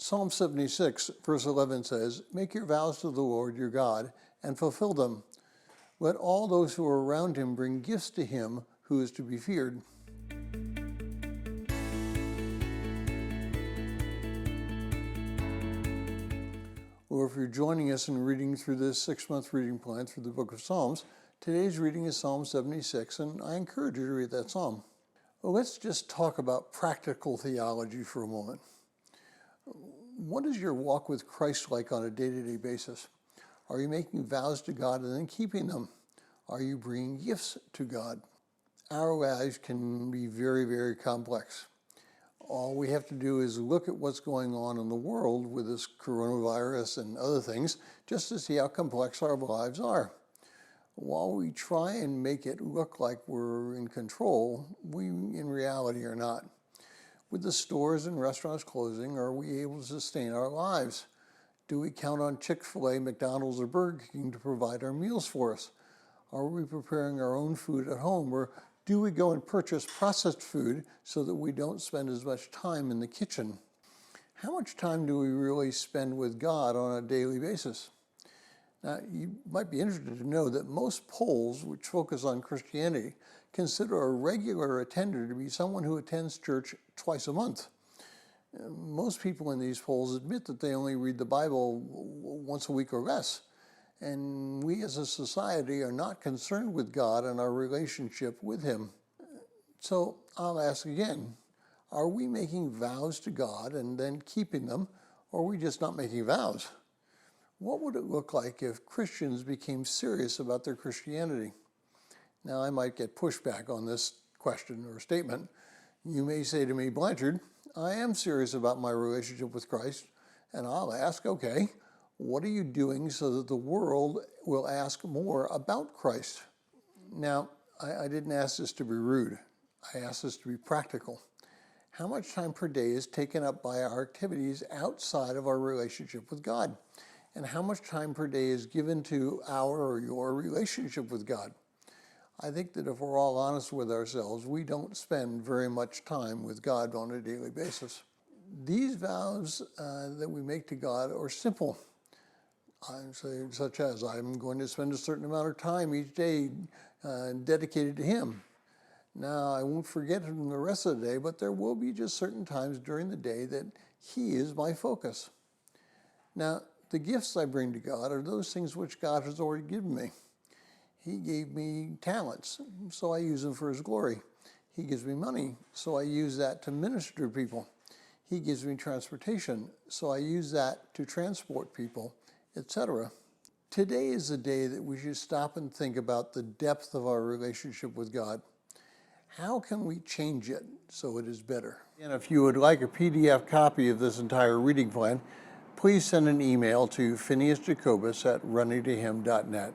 Psalm 76, verse 11 says, "Make your vows to the Lord your God and fulfill them. Let all those who are around him bring gifts to him who is to be feared." Or if you're joining us in reading through this 6-month reading plan through the book of Psalms, today's reading is Psalm 76, and I encourage you to read that psalm. Well, let's just talk about practical theology for a moment. What is your walk with Christ like on a day-to-day basis? Are you making vows to God and then keeping them? Are you bringing gifts to God? Our lives can be very, very complex. All we have to do is look at what's going on in the world with this coronavirus and other things just to see how complex our lives are. While we try and make it look like we're in control, we in reality are not. With the stores and restaurants closing, are we able to sustain our lives? Do we count on Chick-fil-A, McDonald's, or Burger King to provide our meals for us? Are we preparing our own food at home, or do we go and purchase processed food so that we don't spend as much time in the kitchen? How much time do we really spend with God on a daily basis? Now, you might be interested to know that most polls which focus on Christianity consider a regular attender to be someone who attends church twice a month. Most people in these polls admit that they only read the Bible once a week or less. And we as a society are not concerned with God and our relationship with him. So I'll ask again, are we making vows to God and then keeping them, or are we just not making vows? What would it look like if Christians became serious about their Christianity? Now, I might get pushback on this question or statement. You may say to me, "Blanchard, I am serious about my relationship with Christ," and I'll ask, okay, what are you doing so that the world will ask more about Christ? Now, I didn't ask this to be rude. I asked this to be practical. How much time per day is taken up by our activities outside of our relationship with God? And how much time per day is given to our or your relationship with God? I think that if we're all honest with ourselves, we don't spend very much time with God on a daily basis. These vows that we make to God are simple. I say, such as, I'm going to spend a certain amount of time each day dedicated to him. Now, I won't forget him the rest of the day, but there will be just certain times during the day that he is my focus. Now, the gifts I bring to God are those things which God has already given me. He gave me talents, so I use them for his glory. He gives me money, so I use that to minister to people. He gives me transportation, so I use that to transport people, etc. Today is the day that we should stop and think about the depth of our relationship with God. How can we change it so it is better? And if you would like a PDF copy of this entire reading plan, please send an email to phineasjacobus@runningtohim.net.